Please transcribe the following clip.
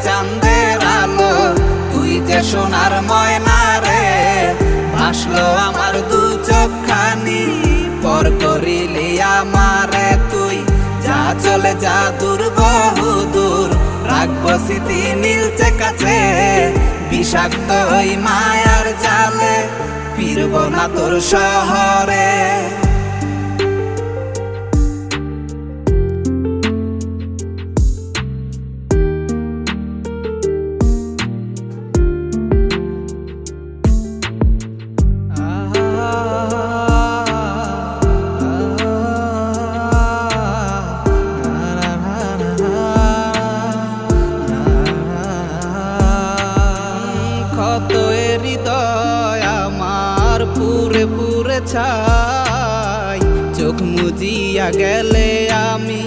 চাঁদের আলো, তুই যে সোনার ময়না রে। ভাসলো আমার দু চোখখানি, পর করিলি আমারে তুই। যা চলে যা দূর বহু দূর, রাখবো স্মৃতি নীলচে কাছে। বিষাক্ত ওই মায়ার জালে, ফিরব না তোর শহরে। কত হৃদয় আমার পুরে পুরে ছাই, চোখ মুজিয়া গেলে আমি